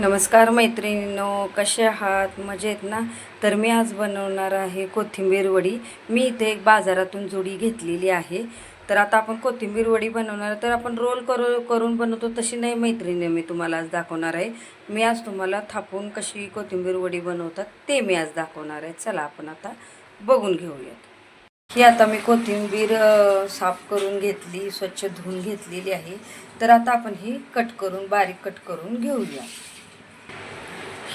नमस्कार मैत्रिणींनो, कसे आहात? मजेत ना? तर मी आज बनवणार आहे कोथिंबीर वडी. मी इथे एक बाजारातून जुडी घेतलेली आहे. तर आता आपण कोथिंबीर वडी बनवणार, तर आपण रोल करून बनवतो तशी नाही मैत्रिणी, मी तुम्हाला आज दाखवणार आहे. मी आज तुम्हाला थापून कशी कोथिंबीर वडी बनवतात ते मी आज दाखवणार आहे. चला आपण आता बघून घेऊयात. ही आता मी कोथिंबीर साफ करून घेतली, स्वच्छ धुवून घेतलेली आहे. तर आता आपण ही बारीक कट करून घेऊया.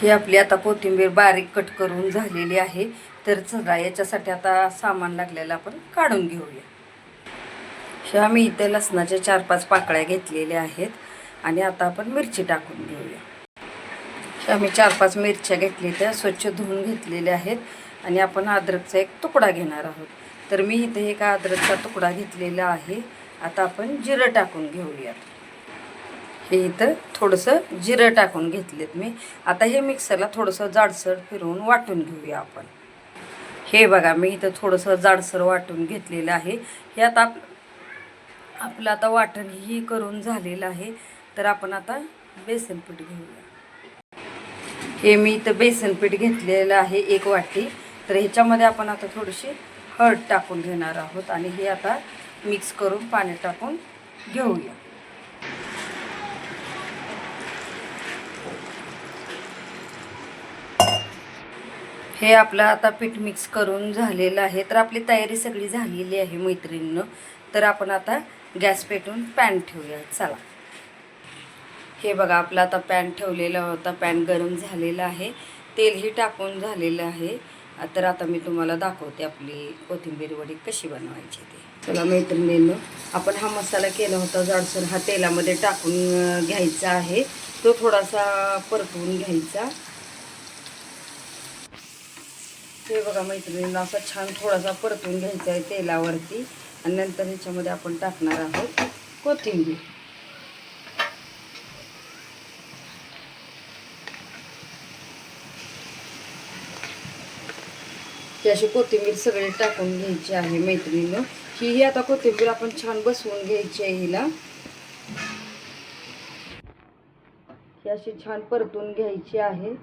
ही आपली आता कोथिंबीर बारीक कट करून झालेली आहे. तर चला याच्यासाठी आता सामान लागलेलं आपण काढून घेऊया. ह्या मी इथे लसणाच्या 4-5 पाकळ्या घेतलेल्या आहेत आणि आता आपण मिरची टाकून घेऊया. ह्या मी 4-5 मिरच्या घेतल्या, त्या स्वच्छ धुवून घेतलेल्या आहेत आणि आपण अद्रकचा एक तुकडा घेणार आहोत. तर मी इथे एक अद्रकचा तुकडा घेतलेला आहे. आता आपण जिरं टाकून घेऊयात. हे इथं थोडंसं जिरं टाकून घेतलेत मी. आता हे मिक्सरला थोडंसं जाडसर फिरवून वाटून घेऊया आपण. हे बघा, मी इथं थोडंसं जाडसर वाटून घेतलेलं आहे. हे आता आपलं आता वाटण ही करून झालेलं आहे. तर आपण आता बेसन पीठ घेऊया. हे मी इथं बेसन पीठ घेतलेलं आहे 1 वाटी. तर ह्याच्यामध्ये आपण आता थोडीशी हळद टाकून घेणार आहोत आणि हे आता मिक्स करून पाणी टाकून घेऊया. हे आपलं आता पीठ मिक्स करून झालेलं आहे. तर आपली तयारी सगळी झालेली आहे मैत्रिणींनो. तर आपण आता गॅस पेटवून पॅन ठेवूया. चला, हे बघा, आपला आता पॅन ठेवलेला होता. पॅन गरम झालेला आहे, तेलही टाकून झालेलं आहे. तर आता मी तुम्हाला दाखवते आपली कोथिंबीर वडी कशी बनवायची ते. चला मैत्रिणींनो, आपण हा मसाला केला होता जाडसर, हा तेलामध्ये टाकून घ्यायचा आहे. तो थोडासा परतवून घ्यायचा. हे बघा मैत्रिणींना, असा छान थोडासा परतून घ्यायचा आहे तेलावरती आणि नंतर ह्याच्यामध्ये आपण टाकणार आहोत कोथिंबीर. ही अशी कोथिंबीर सगळी टाकून घ्यायची आहे मैत्रिणींनो. ही आता कोथिंबीर आपण छान बसवून घ्यायची आहे. हिला ही अशी छान परतून घ्यायची आहे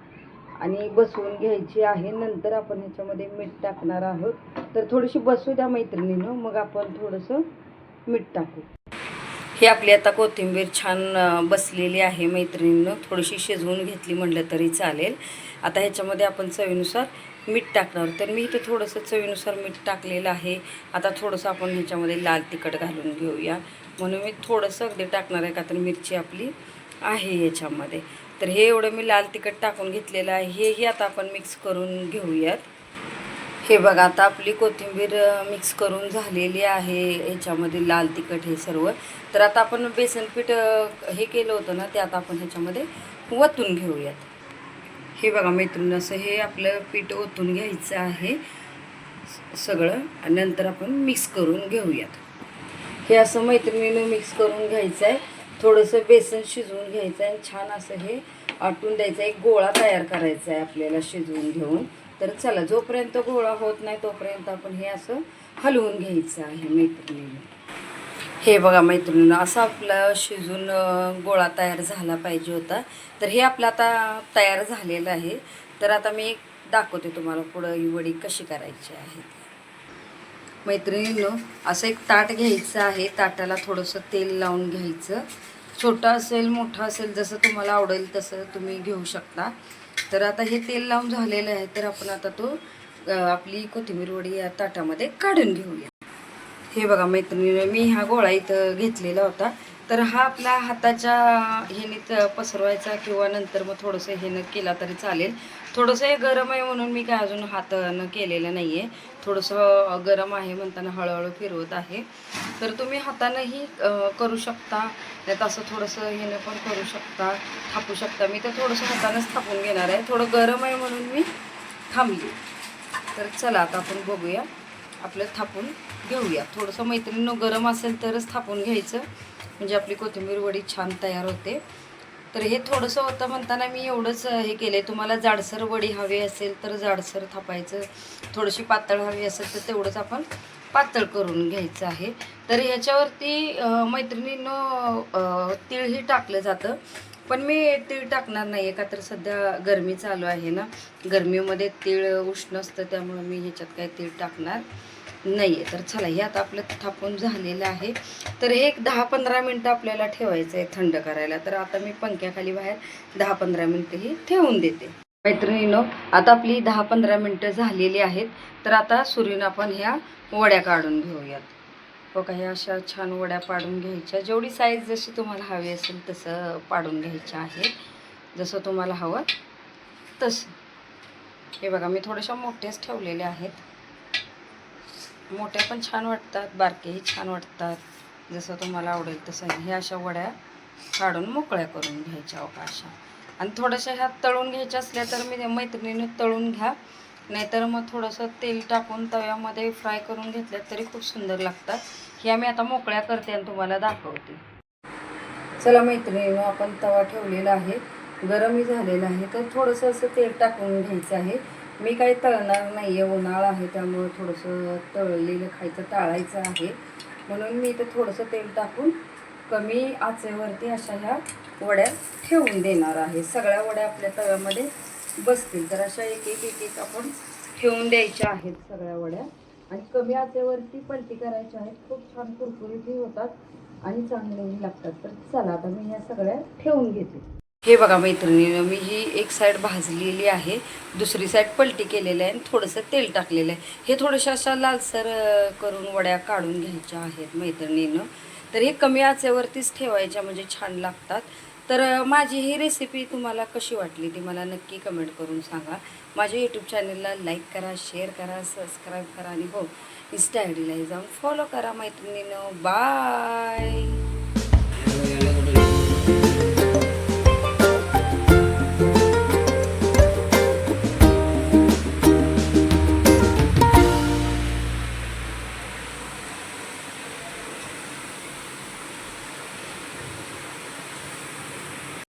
आणि बसवून घ्यायची आहे. नंतर आपण ह्याच्यामध्ये मीठ टाकणार आहोत. तर थोडीशी बसू द्या मैत्रिणींनो, मग आपण थोडंसं मीठ टाकू. ही आपली आता कोथिंबीर छान बसलेली आहे मैत्रिणींनो. थोडीशी शिजवून घेतली म्हटलं तरी चालेल. आता ह्याच्यामध्ये आपण चवीनुसार मीठ टाकणार. तर मी इथे थोडंसं चवीनुसार मीठ टाकलेलं आहे. आता थोडंसं आपण ह्याच्यामध्ये लाल तिखट घालून घेऊया, म्हणून मी थोडंसं अगदी टाकणार आहे, का तर मिरची आपली आहे याच्यामध्ये. तर हे एवढं मी लाल तिखट टाकून घेतलेलं आहे. हेही आता आपण मिक्स करून घेऊयात. हे बघा, आता आपली कोथिंबीर मिक्स करून झालेली आहे ह्याच्यामध्ये लाल तिखट हे सर्व. तर आता आपण बेसन पीठ हे केलं होतं ना, ते आता आपण ह्याच्यामध्ये ओतून घेऊयात. हे बघा मैत्रिणी, असं हे आपलं पीठ ओतून घ्यायचं आहे सगळं आणि नंतर आपण मिक्स करून घेऊयात. हे असं मैत्रिणीनं मिक्स करून घ्यायचं आहे. थोडंसं बेसन शिजवून घ्यायचं आहे, छान असं हे आटून द्यायचं आहे. एक गोळा तयार करायचा आहे आपल्याला शिजवून घेऊन. तर चला, जोपर्यंत गोळा होत नाही तोपर्यंत आपण हे असं हलवून घ्यायचं आहे मैत्रिणीनं. हे बघा मैत्रिणीनं, असं आपलं शिजून गोळा तयार झाला पाहिजे होता. तर हे आपलं आता तयार झालेलं आहे. तर आता मी दाखवते तुम्हाला पुढं ही वडी कशी करायची आहे. मैत्रिणींनो, असं एक ताट घ्यायचं आहे. ताटाला थोडंसं तेल लावून घ्यायचं. छोटा असेल मोठा असेल जसं तुम्हाला आवडेल तसं तुम्ही घेऊ शकता. तर आता हे तेल लावून झालेलं आहे. तर आपण आता आपली कोथिंबीर वडी या ताटामध्ये काढून घेऊया. हे बघा मैत्रिणीने, मी हा गोळा इथं घेतलेला होता. तर हा आपला हाताच्या ह्याने पसरवायचा किंवा नंतर मग थोडंसं ह्यानं केला तरी चालेल. थोडंसं हे गरम आहे म्हणून मी काय अजून हातानं केलेलं नाही आहे. थोडंसं गरम आहे म्हणताना हळूहळू फिरवत आहे. तर तुम्ही हातानंही करू शकता, नाही तर असं थोडंसं ह्यानं पण करू शकता, थापू शकता. मी तर थोडंसं हातानंच थापून घेणार आहे. थोडं गरम आहे म्हणून मी थांबली. तर चला आता आपण बघूया, आपलं थापून घेऊया. थोडंसं मैत्रिणीनं गरम असेल तरच थापून घ्यायचं, म्हणजे आपली कोथिंबीर वडी छान तयार होते. तर हे थोडंसं होतं म्हणताना मी एवढंच हे केलं आहे. तुम्हाला जाडसर वडी हवी असेल तर जाडसर थापायचं, थोडीशी पातळ हवी असेल तर तेवढंच आपण पातळ करून घ्यायचं आहे. तर ह्याच्यावरती मैत्रिणीनं तीळही टाकलं जातं. पण मी तीळ टाकणार नाही आहे का तर सध्या गरमी चालू आहे ना, गरमीमध्ये तीळ उष्ण असतं त्यामुळे मी ह्याच्यात काही तीळ टाकणार नाही आहे. तर चला हे आता आपलं थापून झालेलं आहे. तर हे एक 10-15 मिनटं आपल्याला ठेवायचं आहे थंड करायला. तर आता मी पंख्याखाली बाहेर 10-15 मिनटं ही ठेवून देते. मैत्रिणींनो, आता आपली 10-15 मिनटं झालेली आहेत. तर आता सुरीनं आपण ह्या वड्या काढून घेऊयात. बघा ह्या अशा छान वड्या पाडून घ्यायच्या. जेवढी साईज जशी तुम्हाला हवी असेल तसं पाडून घ्यायच्या आहेत, जसं तुम्हाला हवं तसं. हे बघा मी थोड्याशा मोठ्याच ठेवलेल्या आहेत. मोठ्या पण छान वाटतात, बारकेही छान वाटतात, जसं तुम्हाला आवडेल तसं. हे अशा वड्या काढून मोकळ्या करून घ्यायच्या बघा अशा. आणि थोड्याशा ह्या तळून घ्यायच्या असल्या तर मी मैत्रिणीने तळून घ्या, नाहीतर मग थोडंसं तेल टाकून तव्यामध्ये फ्राय करून घेतल्या तरी खूप सुंदर लागतात. ह्या मी आता मोकळ्या करते आणि तुम्हाला दाखवते. चला मैत्रिणींनो, आपण तवा ठेवलेला आहे, गरमही झालेला आहे. तर थोडंसं असं तेल टाकून घ्यायचं आहे. मी काही तळणार नाही आहे, उन्हाळा आहे त्यामुळं थोडंसं तळलेलं खायचं टाळायचं आहे. म्हणून मी इथं थोडंसं तेल टाकून कमी आचेवरती अशा ह्या वड्या ठेवून देणार आहे. सगळ्या वड्या आपल्या तव्यामध्ये बसतील. तर अशा एक एक एक एक आपण ठेवून द्यायच्या आहेत सगळ्या वड्या. आणि कमी आचेवरती पलटी करायच्या आहेत. खूप छान कुरकुरीतही होतात आणि चांगलेही लागतात. तर चला आता मी ह्या सगळ्या ठेवून घेते. हे बघा मैत्रिणीनं, मी ही एक साईड भाजलेली आहे, दुसरी साईड पलटी केलेलं आहे आणि थोडंसं तेल टाकलेलं आहे. हे थोड्याशा अशा लालसर करून वड्या काढून घ्यायच्या आहेत मैत्रिणीनं. तर हे कमी आचेवरतीच ठेवायच्या म्हणजे छान लागतात. तर माझी ही रेसिपी तुम्हाला कशी वाटली ती मला नक्की कमेंट करून सांगा. माझ्या यूट्यूब चॅनलला लाईक करा, शेअर करा, सबस्क्राईब करा आणि हो, इंस्टा आय डीलाही जाऊन फॉलो करा मैत्रिणीनं. बाय.